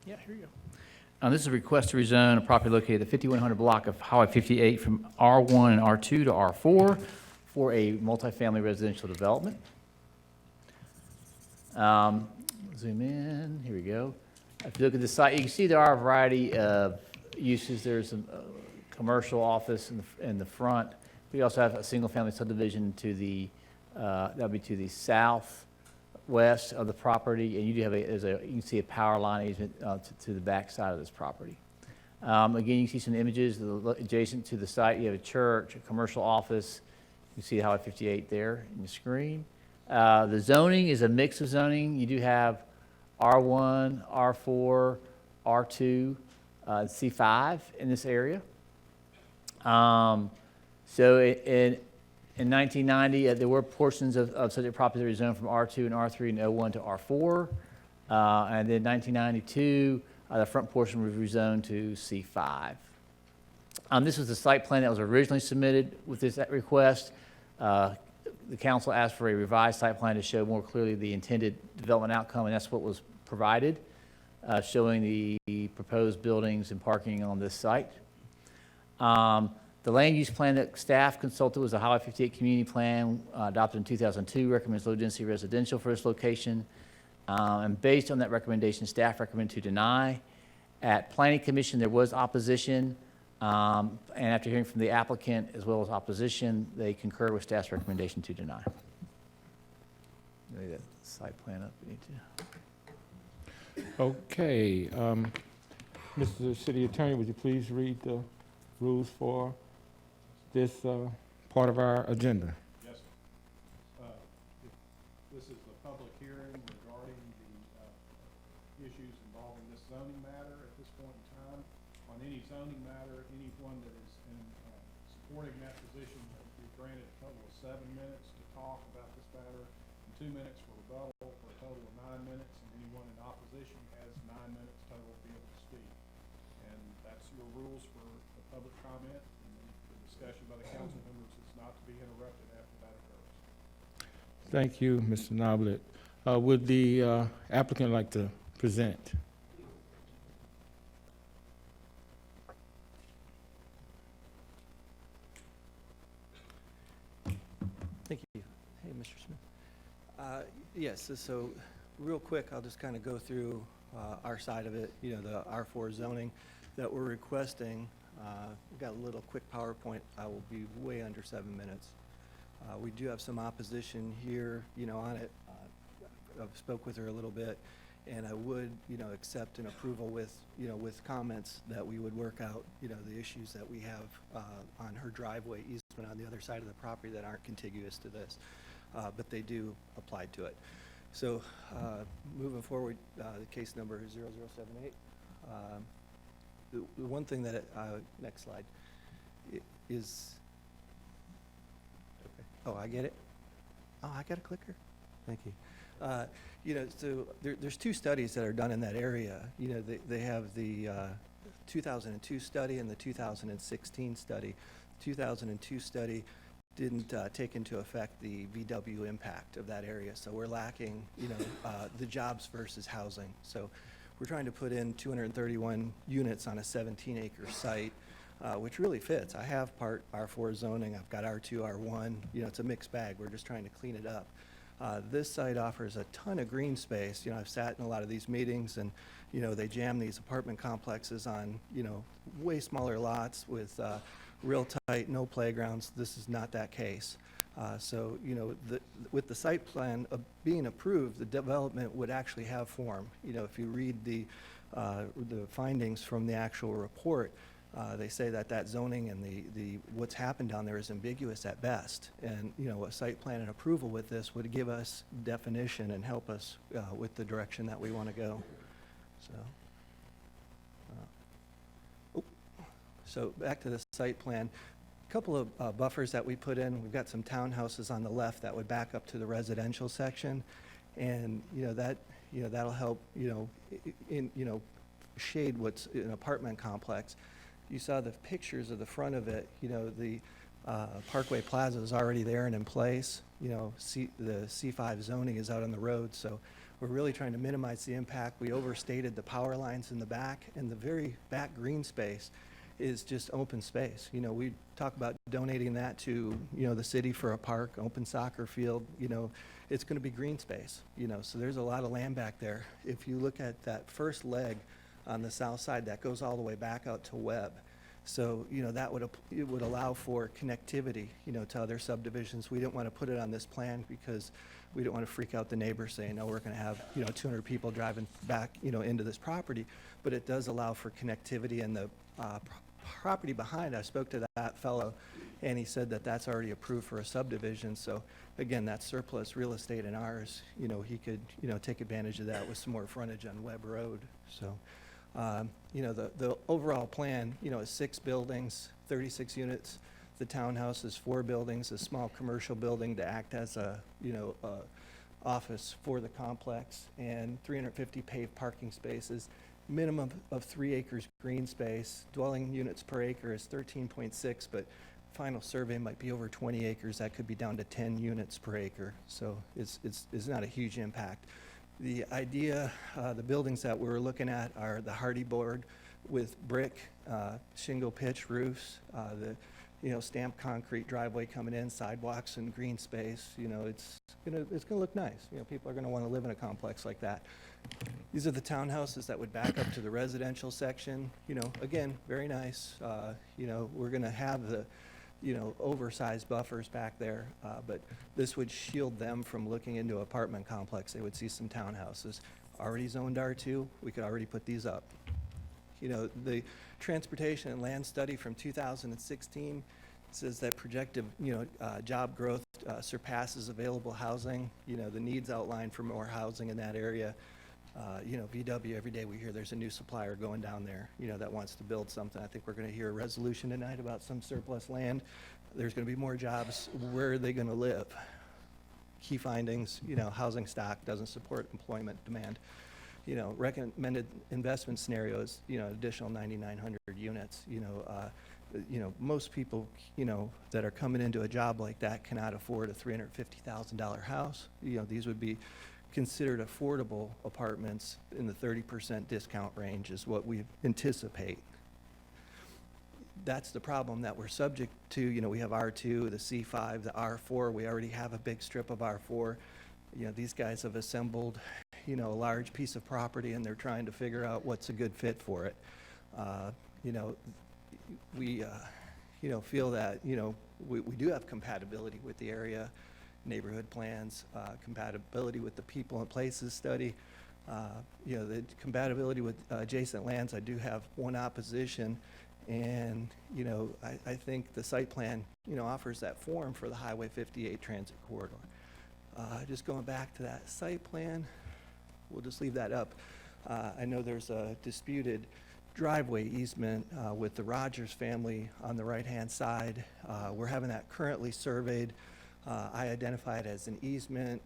Yeah, here you go. This is a request to rezone a property located at 5100 block of Highway 58 from R1 and R2 to R4 for a multifamily residential development. Zoom in, here we go. If you look at the site, you can see there are a variety of uses. There's some commercial office in the front. We also have a single-family subdivision to the, that would be to the southwest of the property, and you do have you can see a power line easement to the back side of this property. Again, you can see some images adjacent to the site. You have a church, a commercial office. You can see Highway 58 there in the screen. The zoning is a mix of zoning. You do have R1, R4, R2, C5 in this area. So in 1990, there were portions of subject property that were zoned from R2 and R3 and O1 to R4. And then 1992, the front portion was rezoned to C5. This was the site plan that was originally submitted with this request. The council asked for a revised site plan to show more clearly the intended development outcome, and that's what was provided, showing the proposed buildings and parking on this site. The land use plan that staff consulted was the Highway 58 community plan adopted in 2002, recommends low density residential for this location. And based on that recommendation, staff recommended to deny. At Planning Commission, there was opposition. And after hearing from the applicant as well as opposition, they concur with staff's recommendation to deny. Maybe that site plan up. We need to. Okay, Mr. City Attorney, would you please read the rules for this part of our agenda? Yes. This is the public hearing regarding the issues involving this zoning matter. At this point in time, on any zoning matter, anyone that is supporting that position will be granted a total of 7 minutes to talk about this matter and 2 minutes for rebuttal for a total of 9 minutes, and anyone in opposition has 9 minutes total to be able to speak. And that's your rules for the public comment, and the discussion by the council members is not to be interrupted after that occurs. Thank you, Mr. Noblet. Would the applicant like to present? Thank you. Hey, Mr. Smith. Yes, so real quick, I'll just kind of go through our side of it, the R4 zoning that we're requesting. We've got a little quick PowerPoint. I will be way under 7 minutes. We do have some opposition here, on it. I've spoke with her a little bit, and I would, accept an approval with, with comments that we would work out, the issues that we have on her driveway easement on the other side of the property that aren't contiguous to this, but they do apply to it. So moving forward, the case number is 0078. The one thing that, next slide, is, okay. Oh, I get it? Oh, I got a clicker? Thank you. So there's 2 studies that are done in that area. They have the 2002 study and the 2016 study. 2002 study didn't take into effect the VW impact of that area, so we're lacking, the jobs versus housing. So we're trying to put in 231 units on a 17-acre site, which really fits. I have part R4 zoning, I've got R2, R1, it's a mixed bag. We're just trying to clean it up. This site offers a ton of green space. I've sat in a lot of these meetings, and, they jam these apartment complexes on, way smaller lots with real tight, no playgrounds. This is not that case. So, with the site plan being approved, the development would actually have form. If you read the findings from the actual report, they say that zoning and the what's happened down there is ambiguous at best. And, a site plan and approval with this would give us definition and help us with the direction that we want to go. So back to the site plan. A couple of buffers that we put in. We've got some townhouses on the left that would back up to the residential section, and that'll help shade what's an apartment complex. You saw the pictures of the front of it. The Parkway Plaza is already there and in place. The C5 zoning is out on the road, so We're really trying to minimize the impact. We overstated the power lines in the back, and the very back green space is just open space. You know, we talk about donating that to, you know, the city for a park, open soccer field, you know, it's going to be green space, you know, so there's a lot of land back there. If you look at that first leg on the south side, that goes all the way back out to Webb. So, you know, it would allow for connectivity, you know, to other subdivisions. We didn't want to put it on this plan because we don't want to freak out the neighbors saying, oh, we're going to have, you know, 200 people driving back, you know, into this property. But it does allow for connectivity, and the property behind, I spoke to that fellow, and he said that that's already approved for a subdivision. So again, that's surplus real estate in ours. You know, he could, you know, take advantage of that with some more frontage on Webb Road. So, you know, the overall plan, you know, is 6 buildings, 36 units. The townhouse is 4 buildings, a small commercial building to act as a, you know, office for the complex, and 350 paved parking spaces. Minimum of 3 acres green space. Dwelling units per acre is 13.6, but final survey might be over 20 acres. That could be down to 10 units per acre. So it's not a huge impact. The idea, the buildings that we're looking at are the hardy board with brick, shingle pitch roofs, the, you know, stamped concrete driveway coming in, sidewalks and green space. You know, it's gonna look nice. You know, people are gonna want to live in a complex like that. These are the townhouses that would back up to the residential section. You know, again, very nice. You know, we're gonna have the, you know, oversized buffers back there, but this would shield them from looking into an apartment complex. They would see some townhouses. Already zoned R2, we could already put these up. You know, the transportation and land study from 2016 says that projected, you know, job growth surpasses available housing. You know, the needs outlined for more housing in that area. You know, VW, every day we hear there's a new supplier going down there, you know, that wants to build something. I think we're going to hear a resolution tonight about some surplus land. There's going to be more jobs. Where are they going to live? Key findings, you know, housing stock doesn't support employment demand. You know, recommended investment scenarios, you know, additional 9,900 units. You know, most people, you know, that are coming into a job like that cannot afford a $350,000 house. You know, these would be considered affordable apartments in the 30% discount range is what we anticipate. That's the problem that we're subject to. You know, we have R2, the C5, the R4. We already have a big strip of R4. You know, these guys have assembled, you know, a large piece of property, and they're trying to figure out what's a good fit for it. You know, we, you know, feel that, you know, we do have compatibility with the area, neighborhood plans, compatibility with the people and places study. You know, the compatibility with adjacent lands, I do have one opposition, and, you know, I think the site plan, you know, offers that form for the Highway 58 transit corridor. Just going back to that site plan, we'll just leave that up. I know there's a disputed driveway easement with the Rogers family on the right-hand side. We're having that currently surveyed. I identify it as an easement.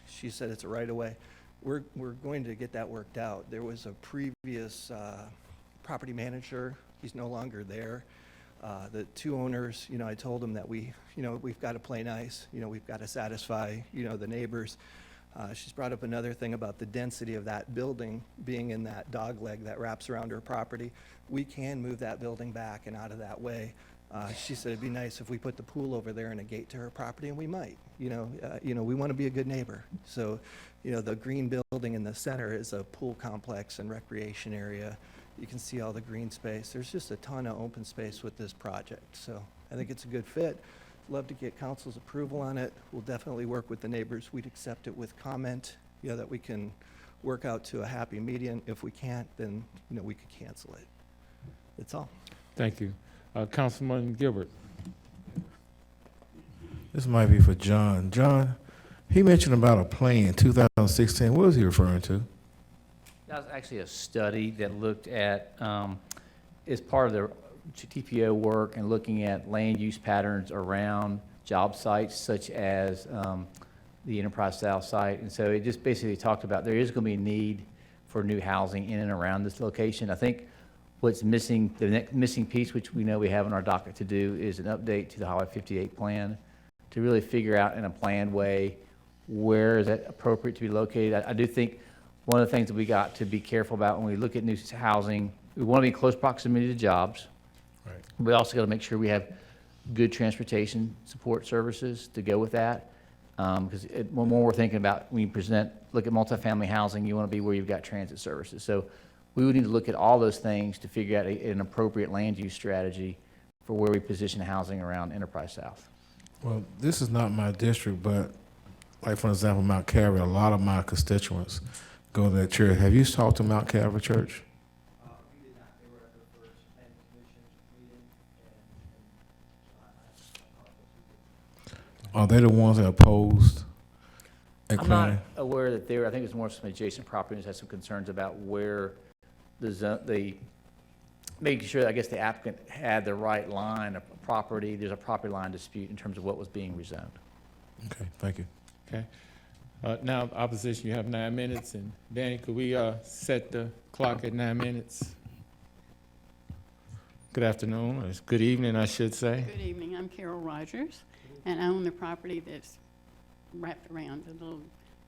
She said it's a right-of-way. We're going to get that worked out. There was a previous property manager. He's no longer there. The 2 owners, you know, I told them that we've got to play nice. You know, we've got to satisfy, you know, the neighbors. She's brought up another thing about the density of that building being in that dog leg that wraps around her property. We can move that building back and out of that way. She said it'd be nice if we put the pool over there and a gate to her property, and we might. You know, we want to be a good neighbor. So, you know, the green building in the center is a pool complex and recreation area. You can see all the green space. There's just a ton of open space with this project. So I think it's a good fit. Love to get council's approval on it. We'll definitely work with the neighbors. We'd accept it with comment, you know, that we can work out to a happy median. If we can't, then, you know, we could cancel it. That's all. Thank you. Councilman Gilbert. This might be for John. John, he mentioned about a plan, 2016. What was he referring to? That was actually a study that looked at, as part of the TPO work and looking at land use patterns around job sites such as the Enterprise South site. And so it just basically talked about there is going to be a need for new housing in and around this location. I think what's missing, the missing piece, which we know we have in our docket to do, is an update to the Highway 58 plan to really figure out in a planned way where is it appropriate to be located. I do think one of the things that we got to be careful about when we look at new housing, we want to be in close proximity to jobs. Right. We also got to make sure we have good transportation support services to go with that. Because when we're thinking about, when you look at multifamily housing, you want to be where you've got transit services. So we would need to look at all those things to figure out an appropriate land use strategy for where we position housing around Enterprise South. Well, this is not my district, but like for example, Mount Calvary, a lot of my constituents go to that church. Have you talked to Mount Calvary Church? We did not. They were at their first planning commission meeting, and Are they the ones that opposed? I'm not aware that I think it's more some adjacent properties had some concerns about where making sure, I guess, the applicant had the right line of property. There's a property line dispute in terms of what was being rezoned. Okay, thank you. Okay. Now, opposition, you have 9 minutes, and Danny, could we set the clock at 9 minutes? Good afternoon, or it's good evening, I should say. Good evening, I'm Carol Rogers, and I own the property that's wrapped around the little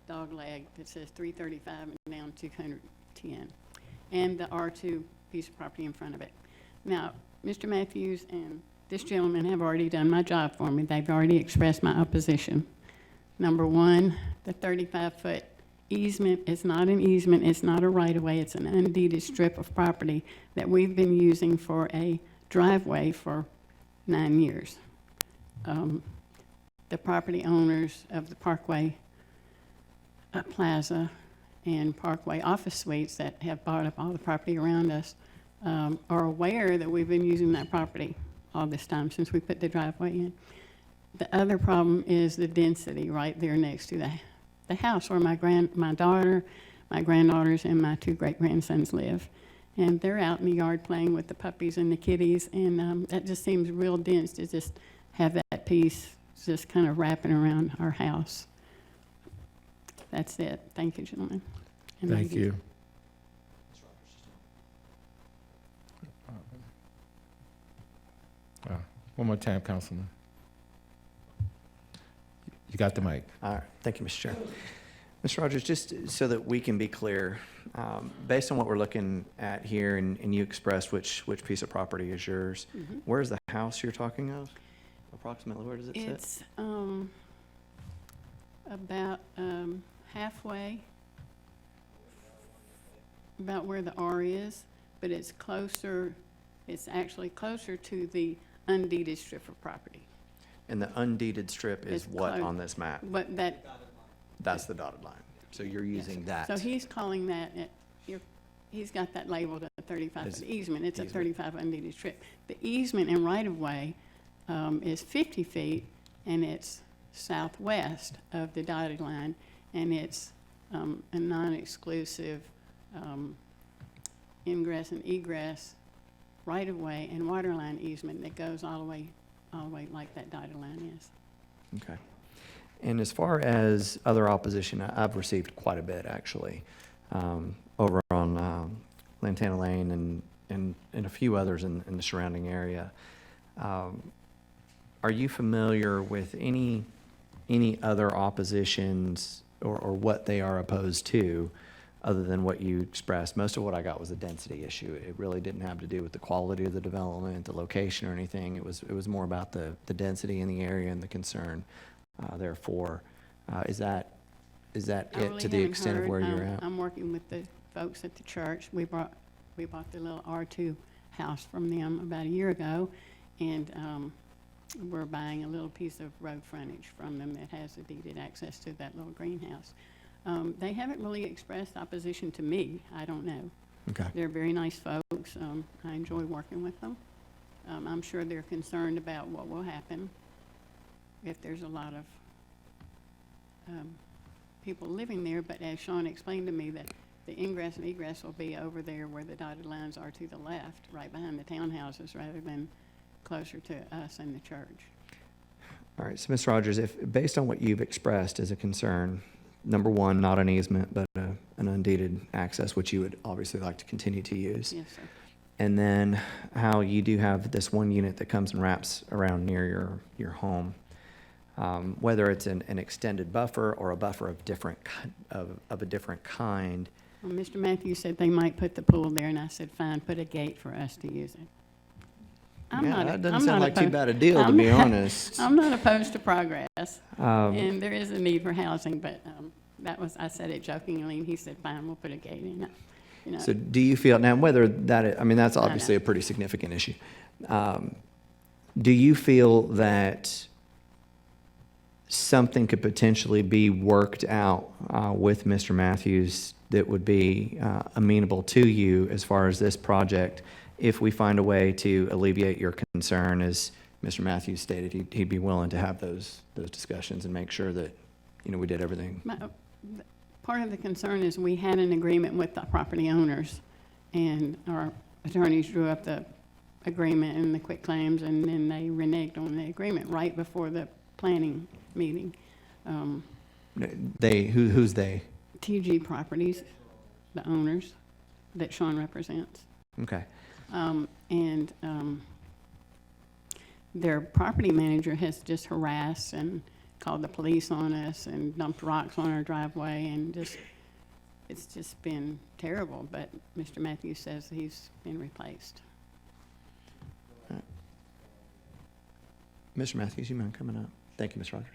dog leg that says 335 and down 210, and the R2 piece of property in front of it. Now, Mr. Matthews and this gentleman have already done my job for me. They've already expressed my opposition. Number one, the 35-foot easement is not an easement, it's not a right-of-way, it's an undeeded strip of property that we've been using for a driveway for 9 years. The property owners of the Parkway Plaza and Parkway office suites that have bought up all the property around us are aware that we've been using that property all this time since we put the driveway in. The other problem is the density right there next to the house where my daughter, my granddaughters, and my 2 great-grandsons live. And they're out in the yard playing with the puppies and the kitties, and that just seems real dense to just have that piece just kind of wrapping around our house. That's it. Thank you, gentlemen. and Thank ladies. you. One more time, Councilman. You got the mic. All right, thank you, Mr. Chair. Mr. Rogers, just so that we can be clear, based on what we're looking at here, and you expressed which piece of property is yours, Mhm. where's the house you're talking of? Approximately, where does it sit? It's about halfway, about where the R is, but it's closer, it's actually closer to the undeeded strip of property. And the undeeded strip is It's what close. on this map? But that, That's the dotted line. So you're using that. so he's calling that, he's got that labeled a 35 Is- foot easement. It's a easement. 35 undeeded strip. The easement and right-of-way is 50 feet, and it's southwest of the dotted line, and it's a non-exclusive ingress and egress right-of-way and water line easement that goes all the way like that dotted line is. Okay. And as far as other opposition, I've received quite a bit, actually, over on Lantana Lane and a few others in the surrounding area. Are you familiar with any other oppositions or what they are opposed to, other than what you expressed? Most of what I got was a density issue. It really didn't have to do with the quality of the development, the location, or anything. It was more about the density in the area and the concern. Therefore, is that I it really to the haven't extent of heard. where you're at? I'm working with the folks at the church. We bought the little R2 house from them about a year ago, and we're buying a little piece of road frontage from them that has the deeded access to that little greenhouse. They haven't really expressed opposition to me. I don't know. Okay. They're very nice folks. I enjoy working with them. I'm sure they're concerned about what will happen if there's a lot of people living there, but as Sean explained to me, that the ingress and egress will be over there where the dotted lines are to the left, right behind the townhouses, rather than closer to us and the church. All right, so Ms. Rogers, if, based on what you've expressed as a concern, number one, not an easement, but an undeeded access, which you would obviously like to continue to use. Yes, sir. And then how you do have this one unit that comes and wraps around near your home. whether it's an extended buffer or a buffer of a different kind. Well, Mr. Matthews said they might put the pool there, and I said, fine, put a gate for us to use it. Yeah, that I'm doesn't sound not like too opposed- bad a deal, to I'm be not- honest. I'm not opposed to progress, Um, and there is a need for housing, but I said it jokingly, and he said, fine, we'll put a gate in it. You know, So do you feel, now whether that, I mean, that's No, no. obviously a pretty significant issue. Do you feel that something could potentially be worked out with Mr. Matthews that would be amenable to you as far as this project, if we find a way to alleviate your concern? As Mr. Matthews stated, he'd be willing to have those discussions and make sure that, we did everything. Part of the concern is we had an agreement with the property owners, and our attorneys drew up the agreement and the quitclaims, and then they reneged on the agreement right before the planning meeting. Who's they? TG Properties, the owners that Sean represents. Okay. Their property manager has just harassed and called the police on us and dumped rocks on our driveway, and it's just been terrible, but Mr. Matthews says he's been replaced. Mr. Matthews, you mind coming up? Thank you, Ms. Rogers.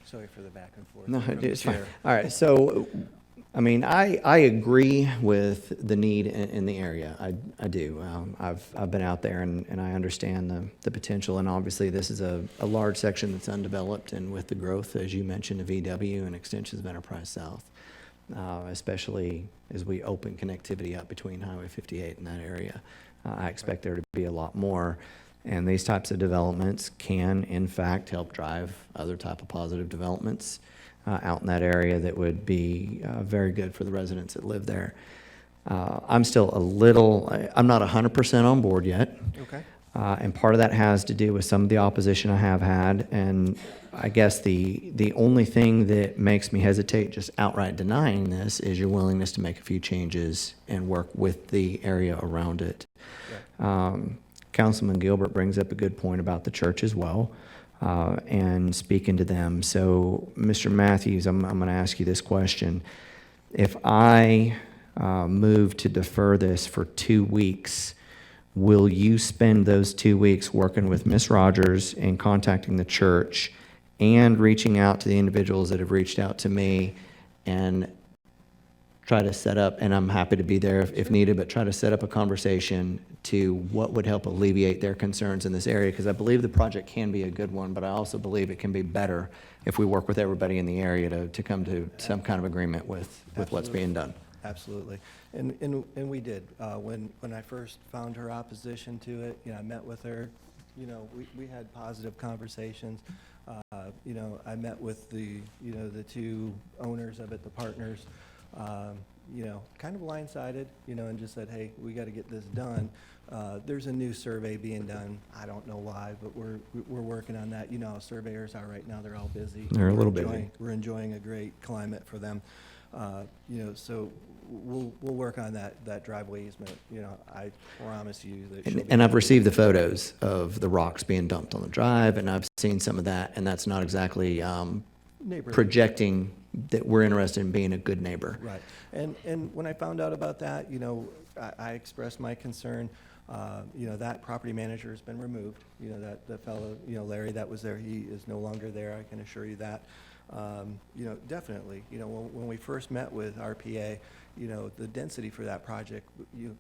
Sorry for the back and forth. No, from the it's fine. chair. All right, so, I mean, I agree with the need in the area. I do. I've been out there, and I understand the potential, and obviously this is a large section that's undeveloped, and with the growth, as you mentioned, of VW and extensions of Enterprise South, especially as we open connectivity up between Highway 58 and that area, I expect there to be a lot more. And these types of developments can, in fact, help drive other type of positive developments out in that area that would be very good for the residents that live there. I'm still I'm not 100% on board yet. Okay. And part of that has to do with some of the opposition I have had. And I guess the only thing that makes me hesitate just outright denying this is your willingness to make a few changes and work with the area around it. Yeah. Councilman Gilbert brings up a good point about the church as well, and speaking to them. So, Mr. Matthews, I'm going to ask you this question. If I move to defer this for 2 weeks, will you spend those 2 weeks working with Ms. Rogers and contacting the church and reaching out to the individuals that have reached out to me and try to set up, and I'm happy to be there if needed, but try to set up a conversation to what would help alleviate their concerns in this area? Because I believe the project can be a good one, but I also believe it can be better if we work with everybody in the area to come to some kind of agreement with what's being done. Absolutely. And we did. When I first found her opposition to it, I met with her. We had positive conversations. I met with the two owners of it, the partners, kind of blindsided, and just said, hey, we got to get this done. There's a new survey being done. I don't know why, but we're working on that. How surveyors are right now. They're all busy. They're a little busy. We're enjoying a great climate for them. So we'll work on that driveway easement. I promise you that. she'll be And I've happy. received the photos of the rocks being dumped on the drive, and I've seen some of that, and that's not exactly Neighborly. projecting that we're interested in being a good neighbor. Right. And when I found out about that, I expressed my concern. That property manager has been removed. That fellow, Larry, that was there, he is no longer there, I can assure you that. Definitely, when we first met with RPA, the density for that project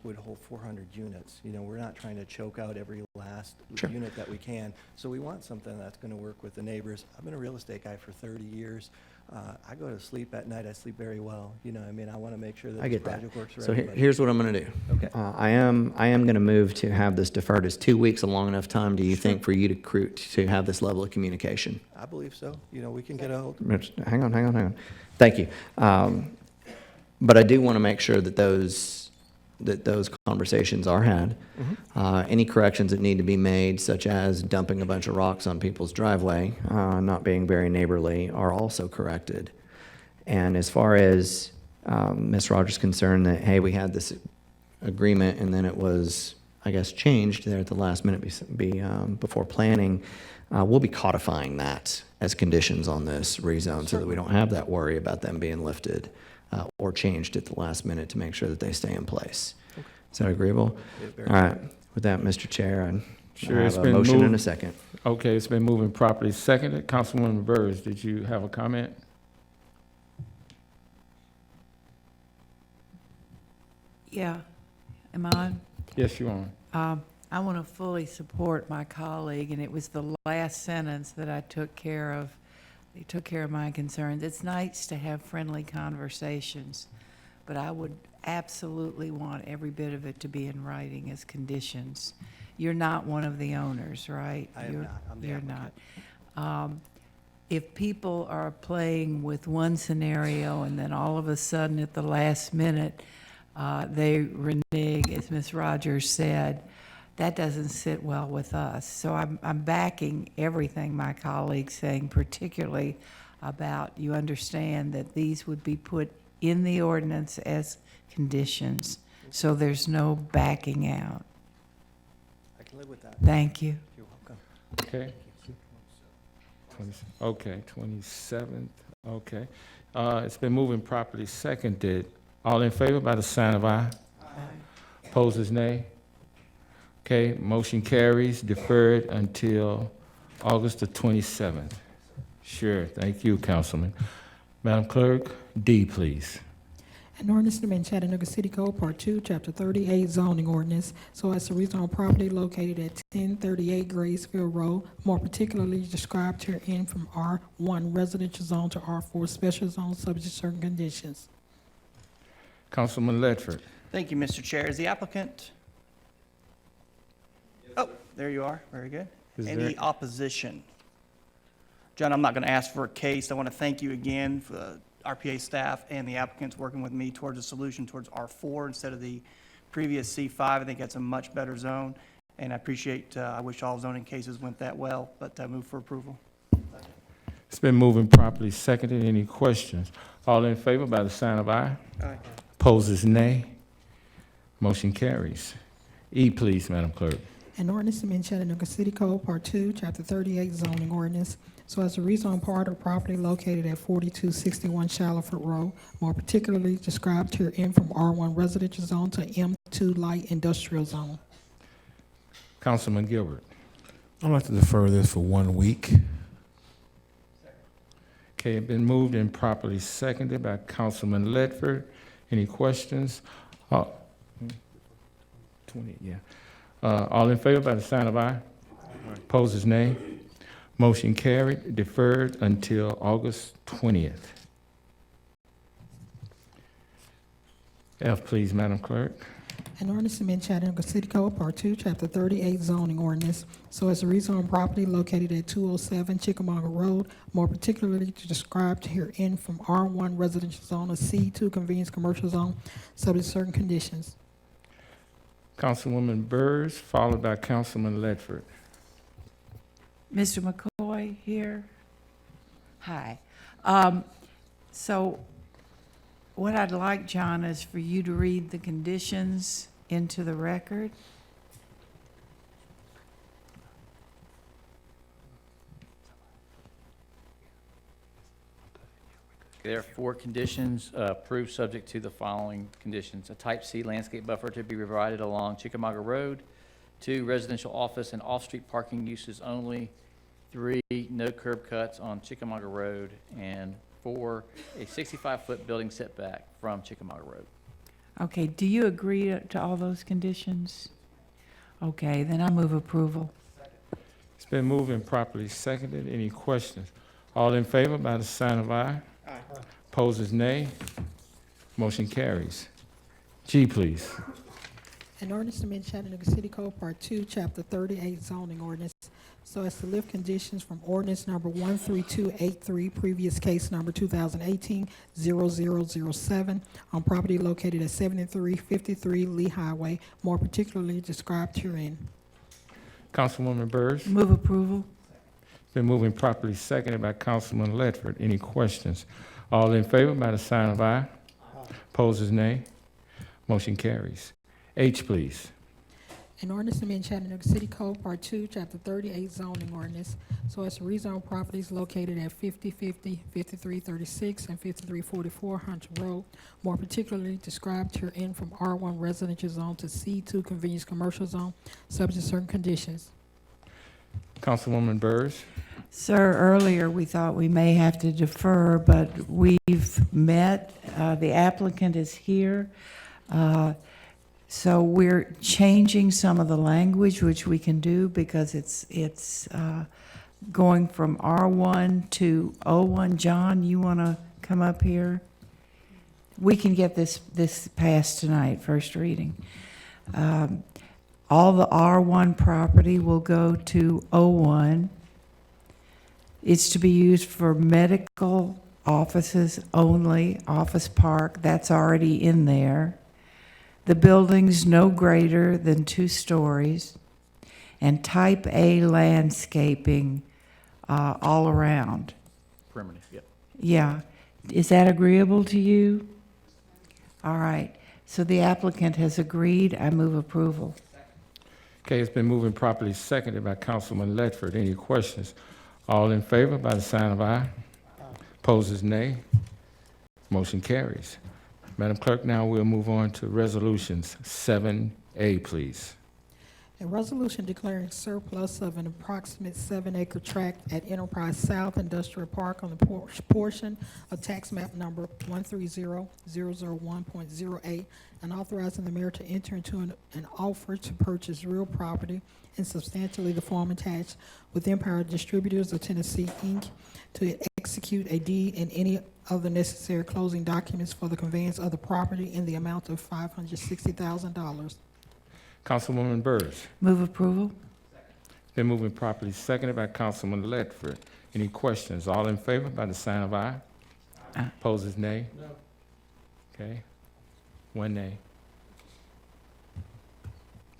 would hold 400 units. We're not trying to choke out every last Sure. unit that we can. So we want something that's going to work with the neighbors. I've been a real estate guy for 30 years. I go to sleep at night, I sleep very well. I want to make sure that I this get that. project works for So everybody. here's what I'm going to do. Okay. I am going to move to have this deferred. Is 2 weeks a long enough time, do you think, for you to have this level of communication? I believe so. We can get a hold. Hang on. Thank you. But I do want to make sure that those conversations are had. Any corrections that need to be made, such as dumping a bunch of rocks on people's driveway, not being very neighborly, are also corrected. And as far as Ms. Rogers' concerned that, hey, we had this agreement and then it was I guess, changed there at the last minute before planning, we'll be codifying that as conditions on this rezone so that we don't have that worry about them being lifted or changed at the last minute to make sure that they stay in place. Is that agreeable? Yeah, very All right. With that, Mr. Chair, I Sure, have it's a been motion and a moved. second. Okay, it's been moving properly seconded. Councilwoman Burrs, did you have a comment? Yeah, am I on? Yes, you're on. I want to fully support my colleague, and it was the last sentence that I took care of. They took care of my concerns. It's nice to have friendly conversations, but I would absolutely want every bit of it to be in writing as conditions. You're not one of the owners, right? I am You're- not. I'm the You're applicant. not. If people are playing with one scenario and then all of a sudden at the last minute, they renege, as Ms. Rogers said, that doesn't sit well with us. So I'm backing everything my colleague's saying, particularly about you understand that these would be put in the ordinance as conditions, so there's no backing out. I can live with that. Thank you. You're welcome. Okay. 27th, okay. It's been moving properly seconded. All in favor by the sign of aye. Opposers, nay. Okay, motion carries, deferred until August the 27th. Sure, thank you, Councilman. Madam Clerk, D, please. An ordinance to amend Chattanooga City Code, Part 2, Chapter 38, zoning ordinance, so as to rezone property located at 1038 Graysville Road, more particularly described herein from R1 residential zone to R4 special zone, subject to certain conditions. Councilman Ledford. Thank you, Mr. Chair. Is the applicant? Oh, there you are. Very good. Is Any there- opposition? John, I'm not going to ask for a case. I want to thank you again for the RPA staff and the applicants working with me towards a solution towards R4 instead of the previous C5. I think that's a much better zone, and I appreciate, I wish all zoning cases went that well, but I move for approval. It's been moving properly seconded. Any questions? All in favor by the sign of aye. Aye. Opposers, nay. Motion carries. E, please, Madam Clerk. An ordinance to amend Chattanooga City Code, Part 2, Chapter 38, zoning ordinance, so as to rezone part of property located at 4261 Shallowford Road, more particularly described herein from R1 residential zone to M2 light industrial zone. Councilman Gilbert. I'd like to defer this for 1 week. Okay, it been moved and properly seconded by Councilman Ledford. Any questions? 20, yeah. All in favor by the sign of aye. Opposers, nay. Motion carried, deferred until August 20th. F, please, Madam Clerk. An ordinance to amend Chattanooga City Code, Part 2, Chapter 38, zoning ordinance, so as to rezone property located at 207 Chickamauga Road, more particularly described herein from R1 residential zone to C2 convenience commercial zone, subject to certain conditions. Councilwoman Burrs, followed by Councilman Ledford. Mr. McCoy here? Hi. So what I'd like, John, is for you to read the conditions into the record. There are 4 conditions approved subject to the following conditions. A type C landscape buffer to be provided along Chickamauga Road. 2, residential office and off-street parking uses only. 3, no curb cuts on Chickamauga Road. And 4, a 65-foot building setback from Chickamauga Road. Okay, do you agree to all those conditions? Okay, then I move approval. It's been moved and properly seconded. Any questions? All in favor by the sign of aye. Aye. Opposers, nay. Motion carries. G, please. An ordinance to amend Chattanooga City Code, Part 2, Chapter 38, zoning ordinance, so as to lift conditions from ordinance number 13283, previous case number 2018-0007, on property located at 7353 Lee Highway, more particularly described herein. Councilwoman Burrs. Move approval. Been moving properly seconded by Councilman Ledford. Any questions? All in favor by the sign of aye. Opposers, nay. Motion carries. H, please. An ordinance to amend Chattanooga City Code, Part 2, Chapter 38, zoning ordinance, so as to rezone properties located at 5050, 5336, and 5344 Hunter Road, more particularly described herein from R1 residential zone to C2 convenience commercial zone, subject to certain conditions. Councilwoman Burrs. Sir, earlier we thought we may have to defer, but we've met. The applicant is here. So we're changing some of the language, which we can do because it's going from R1 to O1. John, you want to come up here? We can get this passed tonight, first reading. All the R1 property will go to O1. It's to be used for medical offices only, office park, that's already in there. The building's no greater than 2 stories, and type A landscaping all around. Perimeter, yep. Yeah. Is that agreeable to you? All right. So the applicant has agreed. I move approval. Okay, it's been moved and properly seconded by Councilman Ledford. Any questions? All in favor by the sign of aye. Opposes nay. Motion carries. Madam Clerk, now we'll move on to resolutions. 7A, please. A resolution declaring surplus of an approximate 7-acre tract at Enterprise South Industrial Park on the portion of tax map number 130001.08 and authorizing the mayor to enter into an offer to purchase real property in substantially the form attached with Empire Distributors of Tennessee, Inc. to execute a deed and any other necessary closing documents for the conveyance of the property in the amount of $560,000. Councilwoman Burrs. Move approval. Been moved and properly seconded by Councilman Ledford. Any questions? All in favor by the sign of aye. Aye. Opposes nay. No. Okay. 1 nay.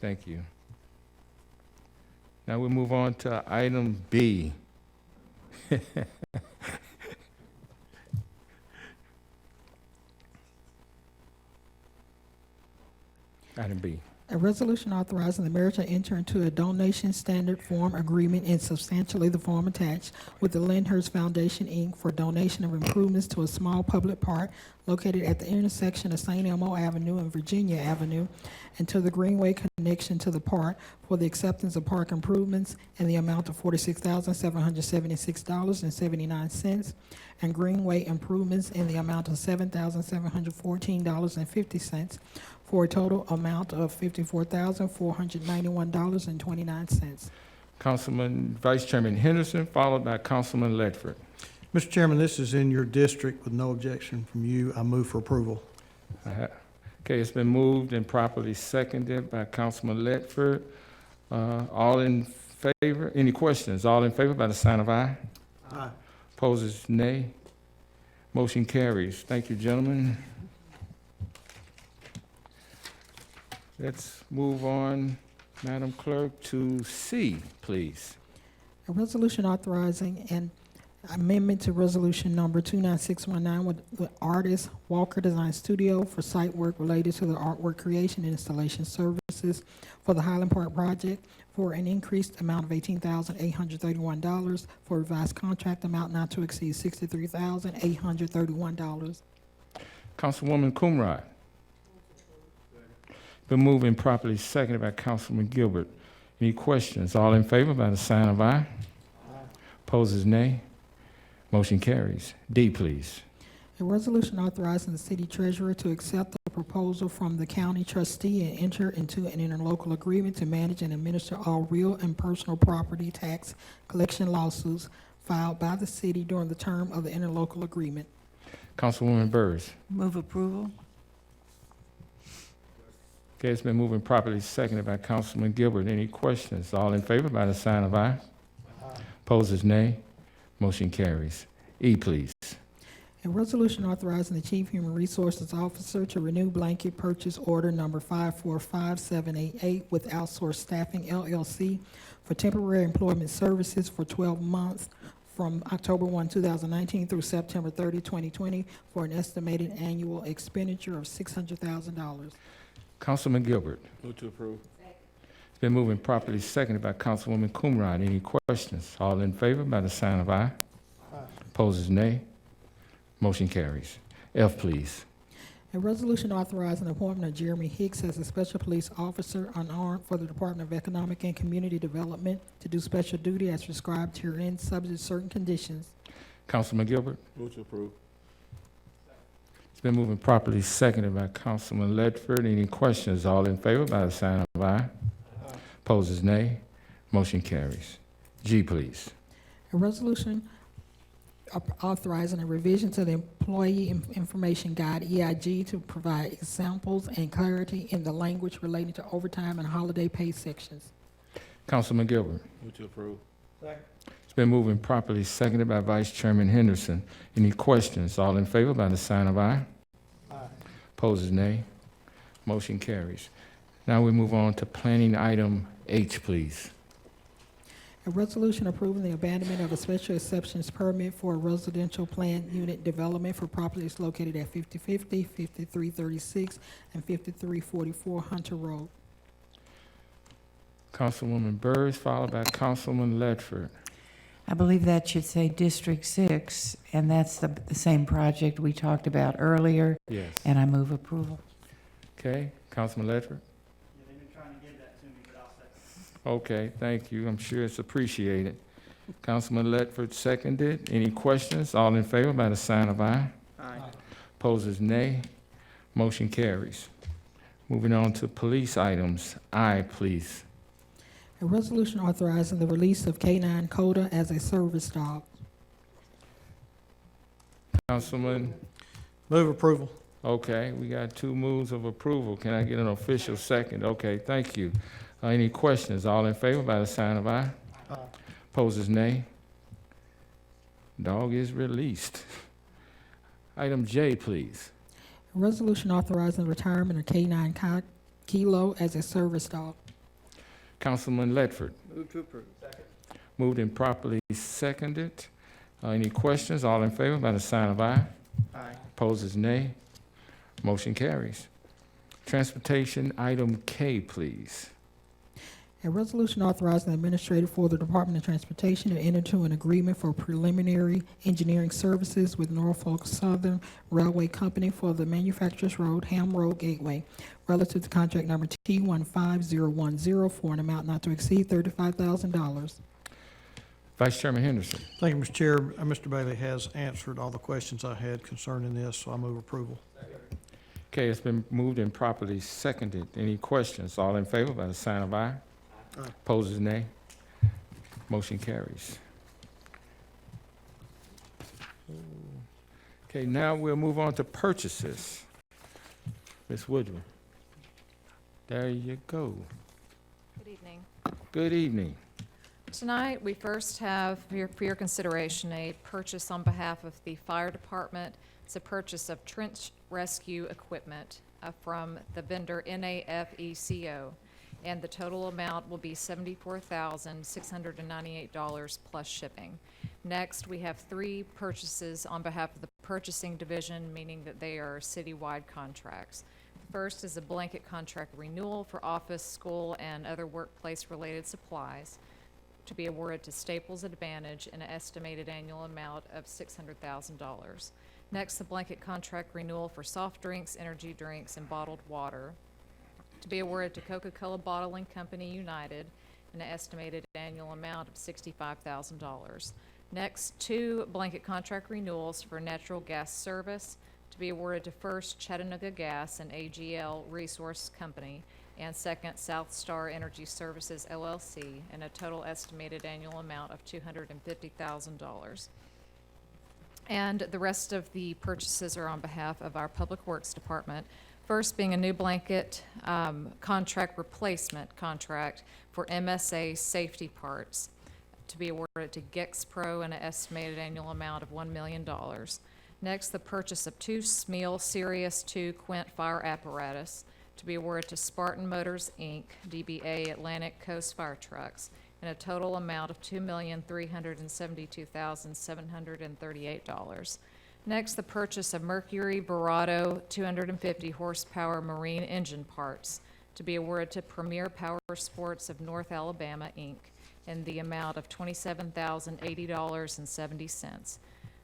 Thank you. Now we move on to item B. Item B. A resolution authorizing the mayor to enter into a donation standard form agreement in substantially the form attached with the Lyndhurst Foundation, Inc. for donation of improvements to a small public park located at the intersection of St. Elmo Avenue and Virginia Avenue and to the Greenway connection to the park for the acceptance of park improvements in the amount of $46,776.79 and Greenway improvements in the amount of $7,714.50 for a total amount of $54,491.29. Councilman Vice Chairman Henderson, followed by Councilman Ledford. Mr. Chairman, this is in your district with no objection from you. I move for approval. Okay, it's been moved and properly seconded by Councilman Ledford. All in favor? Any questions? All in favor by the sign of aye. Aye. Opposes nay. Motion carries. Thank you, gentlemen. Let's move on, Madam Clerk, to C, please. A resolution authorizing an amendment to resolution number 29619 with artist Walker Design Studio for site work related to the artwork creation and installation services for the Highland Park project for an increased amount of $18,831 for revised contract amount not to exceed $63,831. Councilwoman Coonrod. Been moved and properly seconded by Councilman Gilbert. Any questions? All in favor by the sign of aye. Opposes nay. Motion carries. D, please. A resolution authorizing the city treasurer to accept the proposal from the county trustee and enter into an interlocal agreement to manage and administer all real and personal property tax collection lawsuits filed by the city during the term of the interlocal agreement. Councilwoman Burrs. Move approval. Okay, it's been moved and properly seconded by Councilman Gilbert. Any questions? All in favor by the sign of aye. Opposes nay. Motion carries. E, please. A resolution authorizing the Chief Human Resources Officer to renew blanket purchase order number 545788 with Outsourced Staffing LLC for temporary employment services for 12 months from October 1, 2019 through September 30, 2020 for an estimated annual expenditure of $600,000. Councilman Gilbert. Move to approve. It's been moved and properly seconded by Councilwoman Coonrod. Any questions? All in favor by the sign of aye. Opposers, nay. Motion carries. F, please. A resolution authorizing the appointment of Jeremy Hicks as a special police officer unarmed for the Department of Economic and Community Development to do special duty as prescribed herein, subject to certain conditions. Councilman Gilbert. Move to approve. It's been moved and properly seconded by Councilman Ledford. Any questions? All in favor by the sign of aye. Opposers, nay. Motion carries. G, please. A resolution authorizing a revision to the Employee Information Guide, EIG, to provide examples and clarity in the language relating to overtime and holiday pay sections. Councilman Gilbert. Move to approve. It's been moved and properly seconded by Vice Chairman Henderson. Any questions? All in favor by the sign of aye. Opposers, nay. Motion carries. Now we move on to planning item H, please. A resolution approving the abandonment of a special exceptions permit for a residential planned unit development for properties located at 5050, 5336, and 5344 Hunter Road. Councilwoman Burrs, followed by Councilman Ledford. I believe that should say District 6, and that's the same project we talked about earlier, Yes. and I move approval. Okay, Councilman Ledford? Yeah, they've been trying to give that to me, but I'll second. Okay, thank you. I'm sure it's appreciated. Councilman Ledford seconded. Any questions? All in favor by the sign of aye. Aye. Opposers, nay. Motion carries. Moving on to police items. I, please. A resolution authorizing the release of K-9 Coda as a service dog. Councilman, Move approval. okay, we got two moves of approval. Can I get an official second? Okay, thank you. Any questions? All in favor by the sign of aye. Opposers, nay. Dog is released. Item J, please. A resolution authorizing the retirement of K-9 Kilo as a service dog. Councilman Ledford. Move to approve. Second. Moved and properly seconded. Any questions? All in favor by the sign of aye. Aye. Opposers, nay. Motion carries. Transportation, item K, please. A resolution authorizing the administrator for the Department of Transportation to enter into an agreement for preliminary engineering services with Norfolk Southern Railway Company for the Manufacturers Road, Ham Road Gateway, relative to contract number T15010 for an amount not to exceed $35,000. Vice Chairman Henderson. Thank you, Mr. Chair. Mr. Bailey has answered all the questions I had concerning this, so I move approval. Okay, it's been moved and properly seconded. Any questions? All in favor by the sign of aye. Opposers, nay. Motion carries. Okay, now we'll move on to purchases. Ms. Woodruff. There you go. Good evening. Good evening. Tonight, we first have for your consideration a purchase on behalf of the fire department. It's a purchase of trench rescue equipment from the vendor NAFECO, and the total amount will be $74,698 plus shipping. Next, we have three purchases on behalf of the purchasing division, meaning that they are citywide contracts. First is a blanket contract renewal for office, school, and other workplace-related supplies to be awarded to Staples Advantage in an estimated annual amount of $600,000. Next, the blanket contract renewal for soft drinks, energy drinks, and bottled water to be awarded to Coca-Cola Bottling Company United in an estimated annual amount of $65,000. Next, two blanket contract renewals for natural gas service to be awarded to First Chattanooga Gas and AGL Resource Company, and second, South Star Energy Services LLC in a total estimated annual amount of $250,000. And the rest of the purchases are on behalf of our Public Works Department. First being a new blanket contract replacement contract for MSA safety parts to be awarded to Gex Pro in an estimated annual amount of $1 million. Next, the purchase of two Smeel Sirius 2 Quint fire apparatus to be awarded to Spartan Motors, Inc., DBA Atlantic Coast Fire Trucks, in a total amount of $2,372,738. Next, the purchase of Mercury Verado 250 horsepower marine engine parts to be awarded to Premier Power Sports of North Alabama, Inc., in the amount of $27,080.70.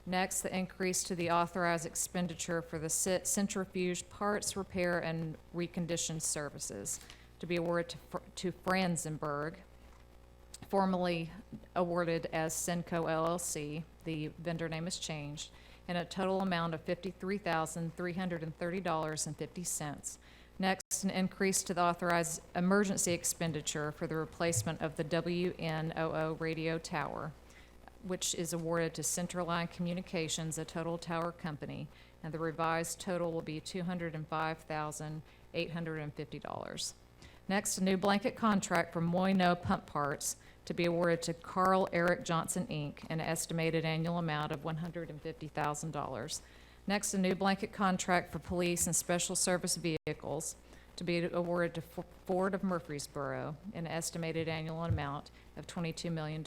Next, the increase to the authorized expenditure for the centrifuge parts repair and recondition services to be awarded to Franzenberg, formerly awarded as Senco LLC. The vendor name has changed, in a total amount of $53,330.50. Next, an increase to the authorized emergency expenditure for the replacement of the WNOO radio tower, which is awarded to Centerline Communications, a total tower company, and the revised total will be $205,850. Next, a new blanket contract for Moino Pump Parts to be awarded to Carl Eric Johnson, Inc., an estimated annual amount of $150,000. Next, a new blanket contract for police and special service vehicles to be awarded to Ford of Murfreesboro, an estimated annual amount of $22 million.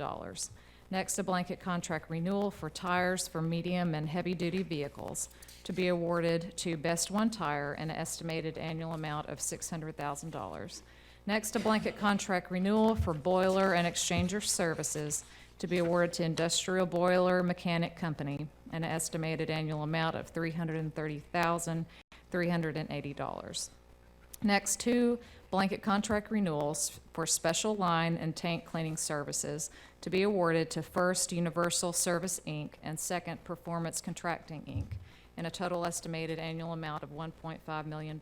Next, a blanket contract renewal for tires for medium and heavy-duty vehicles to be awarded to Best One Tire, an estimated annual amount of $600,000. Next, a blanket contract renewal for boiler and exchanger services to be awarded to Industrial Boiler Mechanic Company, an estimated annual amount of $330,380. Next, 2 blanket contract renewals for special line and tank cleaning services to be awarded to First Universal Service, Inc. and Second Performance Contracting, Inc., in a total estimated annual amount of $1.5 million.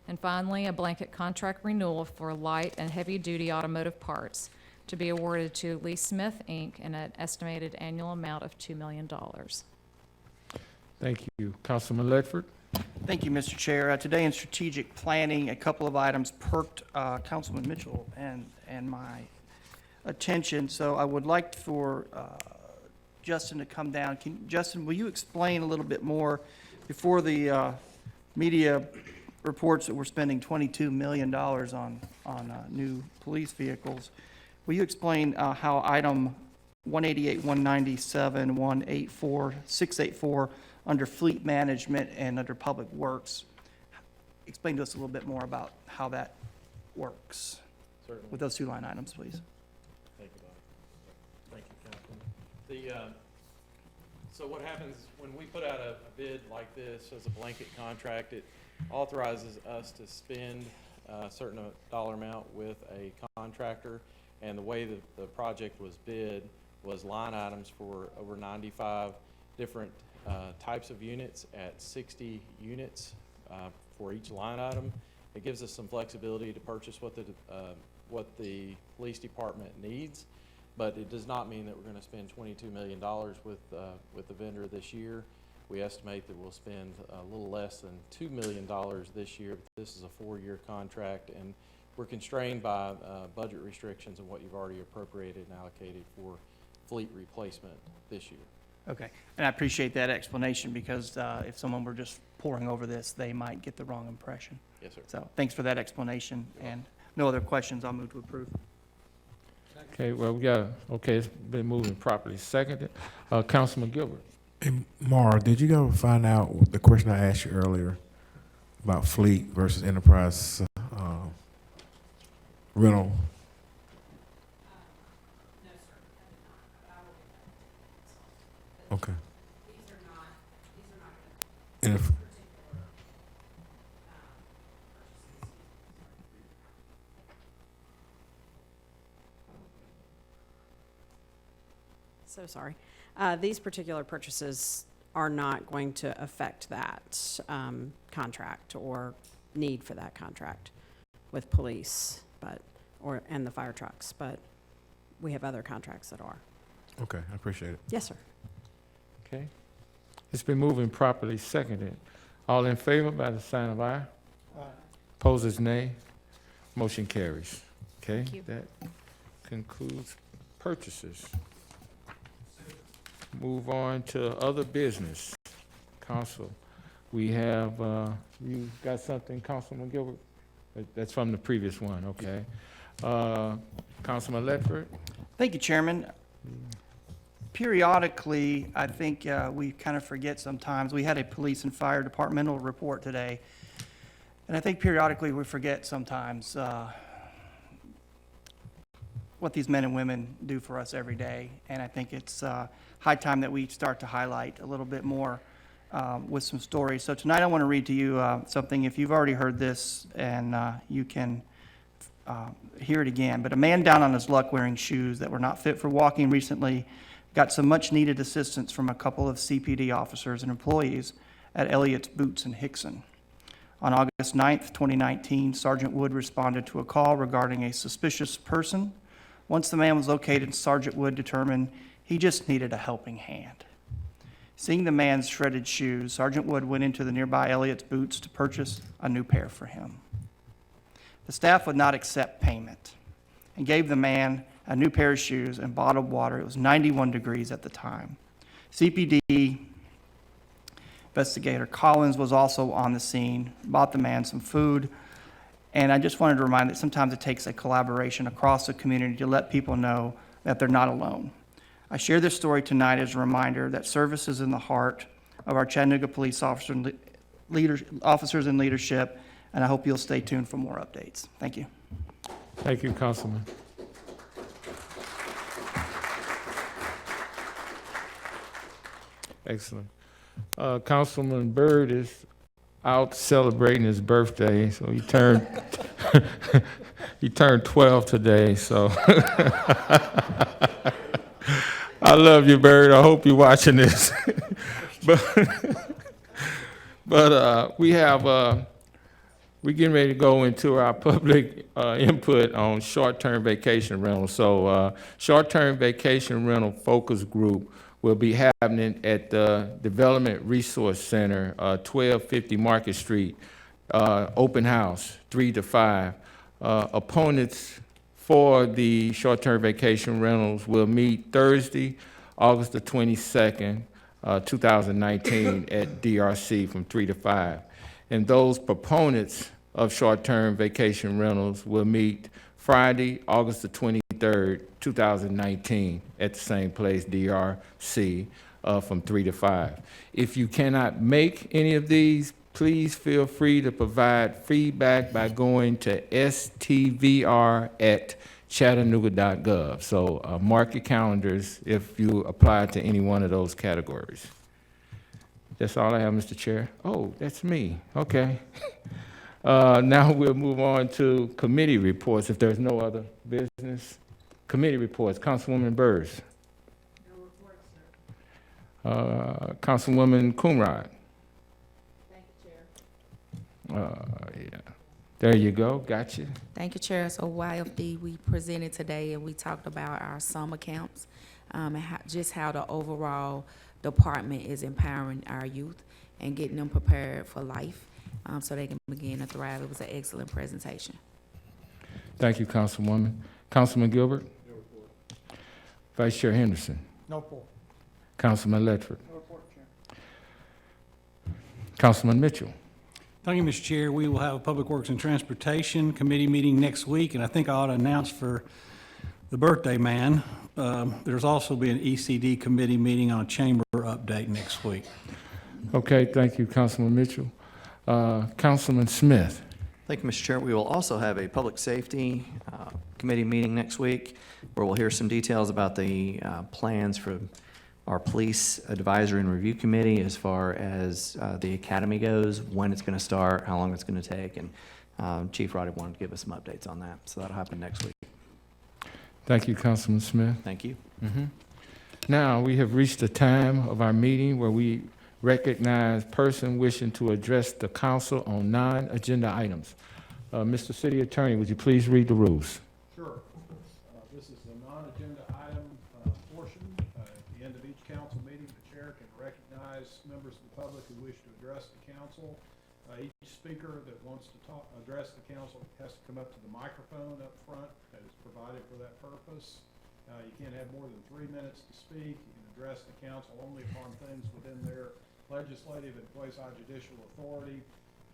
And finally, a blanket contract renewal for light and heavy-duty automotive parts to be awarded to Lee Smith, Inc., in an estimated annual amount of $2 million. Thank you. Councilman Ledford? Thank you, Mr. Chair. Today in strategic planning, a couple of items perked Councilman Mitchell and my attention. So I would like for Justin to come down. Justin, will you explain a little bit more before the media reports that we're spending $22 million on new police vehicles? Will you explain how item 188, 197, 184, 684 under fleet management and under public works? Explain to us a little bit more about how that works. Certainly. With those 2 line items, please. Thank you, Bob. Thank you, Councilman. So what happens when we put out a bid like this as a blanket contract, it authorizes us to spend a certain dollar amount with a contractor, and the way that the project was bid was line items for over 95 different types of units at 60 units for each line item. It gives us some flexibility to purchase what the police department needs, but it does not mean that we're going to spend $22 million with the vendor this year. We estimate that we'll spend a little less than $2 million this year. This is a 4-year contract, and we're constrained by budget restrictions and what you've already appropriated and allocated for fleet replacement this year. Okay, and I appreciate that explanation because if someone were just poring over this, they might get the wrong impression. Yes, sir. So thanks for that explanation, and no other questions. I'll move to approve. Okay, well, it's been moving properly. Seconded. Councilman Gilbert? Hey, Mara, did you go find out the question I asked you earlier about fleet versus enterprise rental? Okay. And if, So sorry. These particular purchases are not going to affect that contract or need for that contract with police, and the fire trucks, but we have other contracts that are. okay, I appreciate it. Yes, sir. Okay. It's been moving properly. Seconded. All in favor by the sign of aye. Aye. Opposers, nay. Motion carries. Okay? Thank you. That concludes purchases. Move on to other business. Council, we have, you got something, Councilman Gilbert? That's from the previous one, okay. Councilman Ledford? Thank you, Chairman. Periodically, I think we kind of forget sometimes. We had a police and fire departmental report today. And I think periodically we forget sometimes what these men and women do for us every day. And I think it's high time that we start to highlight a little bit more with some stories. So tonight I want to read to you something, if you've already heard this, and you can hear it again. But a man down on his luck wearing shoes that were not fit for walking recently got some much needed assistance from a couple of CPD officers and employees at Elliott's Boots in Hickson. On August 9th, 2019, Sergeant Wood responded to a call regarding a suspicious person. Once the man was located, Sergeant Wood determined he just needed a helping hand. Seeing the man's shredded shoes, Sergeant Wood went into the nearby Elliott's Boots to purchase a new pair for him. The staff would not accept payment and gave the man a new pair of shoes and bottled water. It was 91 degrees at the time. CPD investigator Collins was also on the scene, bought the man some food, and I just wanted to remind that sometimes it takes a collaboration across the community to let people know that they're not alone. I share this story tonight as a reminder that service is in the heart of our Chattanooga police officers and leadership, and I hope you'll stay tuned for more updates. Thank you. Thank you, Councilman. Excellent. Councilman Byrd is out celebrating his birthday, so he turned he turned 12 today. So I love you, Byrd. I hope you're watching this. but we're getting ready to go into our public input on short-term vacation rental. So short-term vacation rental focus group will be happening at the Development Resource Center, 1250 Market Street, open house, 3 to 5. Opponents for the short-term vacation rentals will meet Thursday, August the 22nd, 2019 at DRC from 3 to 5. And those proponents of short-term vacation rentals will meet Friday, August the 23rd, 2019 at the same place, DRC, from 3 to 5. If you cannot make any of these, please feel free to provide feedback by going to stvr@chattanooga.gov. So mark your calendars if you apply to any one of those categories. That's all I have, Mr. Chair. Oh, that's me. Okay. Now we'll move on to committee reports if there's no other business. Committee reports. Councilwoman Burrs. No report, sir. Councilwoman Coonrod. Thank you, Chair. Yeah. There you go. Got you. Thank you, Chair. So YFD, we presented today and we talked about our summer camps and just how the overall department is empowering our youth and getting them prepared for life so they can begin to thrive. It was an excellent presentation. Thank you, Councilwoman. Councilman Gilbert? No report. Vice Chair Henderson? No report. Councilman Ledford? No report, Chair. Councilman Mitchell? Thank you, Mr. Chair. We will have a Public Works and Transportation Committee meeting next week, and I think I ought to announce for the birthday man, there's also be an ECD committee meeting on a chamber update next week. Okay, thank you, Councilman Mitchell. Councilman Smith? Thank you, Mr. Chair. We will also have a Public Safety Committee meeting next week where we'll hear some details about the plans for our Police Advisory and Review Committee as far as the academy goes, when it's going to start, how long it's going to take, and Chief Roddy wanted to give us some updates on that. So that'll happen next week. Thank you, Councilman Smith. Thank you. Now, we have reached the time of our meeting where we recognize person wishing to address the council on non-agenda items. Mr. City Attorney, would you please read the rules? Sure. This is the non-agenda item portion. At the end of each council meeting, the chair can recognize members of the public who wish to address the council. Each speaker that wants to address the council has to come up to the microphone up front that is provided for that purpose. You can't have more than 3 minutes to speak. You can address the council only upon things within their legislative and quasi-judicial authority.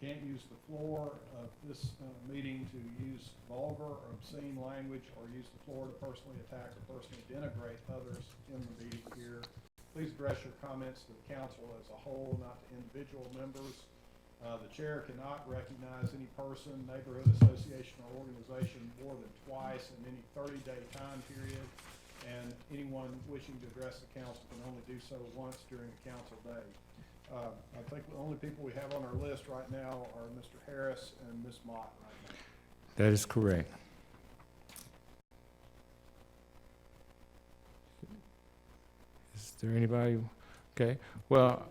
Can't use the floor of this meeting to use vulgar or obscene language or use the floor to personally attack or personally denigrate others in the meeting here. Please address your comments to the council as a whole, not to individual members. The chair cannot recognize any person, neighborhood association, or organization more than twice in any 30-day time period, and anyone wishing to address the council can only do so once during a council day. I think the only people we have on our list right now are Mr. Harris and Ms. Mott right now. That is correct. Is there anybody? Okay, well,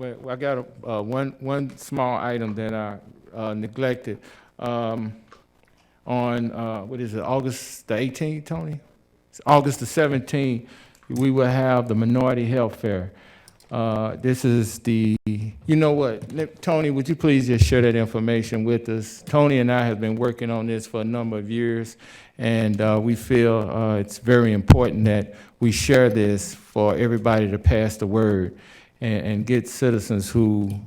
I got one small item that I neglected. On, what is it, August the 18th, Tony? It's August the 17th, we will have the Minority Health Fair. This is the, you know what, Tony, would you please just share that information with us? Tony and I have been working on this for a number of years, and we feel it's very important that we share this for everybody to pass the word and get citizens who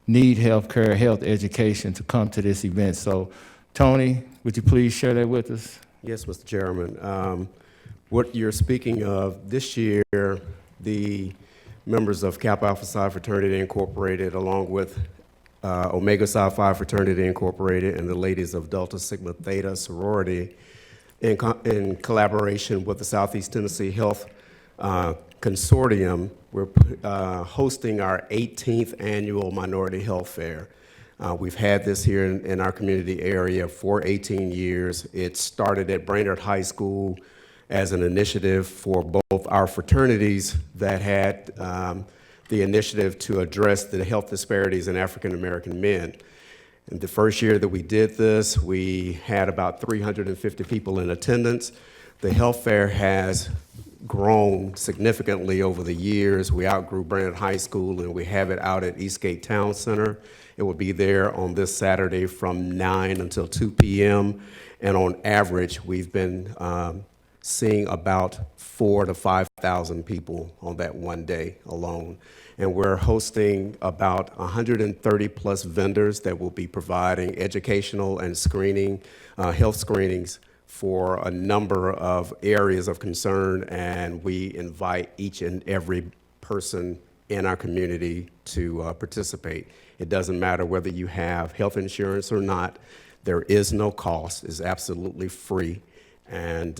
need health care, health education to come to this event. So, Tony, would you please share that with us? Yes, Mr. Chairman. What you're speaking of, this year, the members of Kappa Alpha Psi Fraternity Incorporated, along with Omega Psi Phi Fraternity Incorporated and the ladies of Delta Sigma Theta Sorority, in collaboration with the Southeast Tennessee Health Consortium, we're hosting our 18th annual Minority Health Fair. We've had this here in our community area for 18 years. It started at Brainerd High School as an initiative for both our fraternities that had the initiative to address the health disparities in African American men. In the first year that we did this, we had about 350 people in attendance. The health fair has grown significantly over the years. We outgrew Brainerd High School, and we have it out at Eastgate Town Center. It will be there on this Saturday from 9 until 2 p.m. And on average, we've been seeing about 4,000 to 5,000 people on that one day alone. And we're hosting about 130 plus vendors that will be providing educational and screening, health screenings for a number of areas of concern, and we invite each and every person in our community to participate. It doesn't matter whether you have health insurance or not. There is no cost. It's absolutely free. And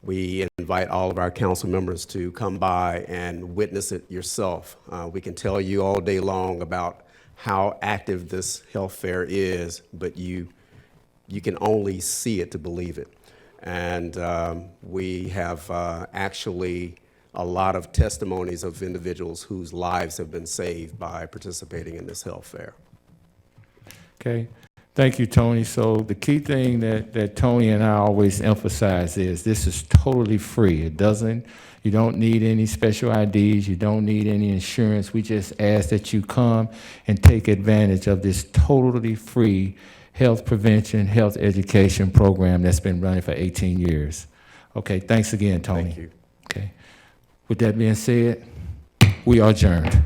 we invite all of our council members to come by and witness it yourself. We can tell you all day long about how active this health fair is, but you can only see it to believe it. And we have actually a lot of testimonies of individuals whose lives have been saved by participating in this health fair. Okay. Thank you, Tony. So the key thing that Tony and I always emphasize is this is totally free. You don't need any special IDs. You don't need any insurance. We just ask that you come and take advantage of this totally free health prevention, health education program that's been running for 18 years. Okay, thanks again, Tony. Thank you. Okay. With that being said, we are adjourned.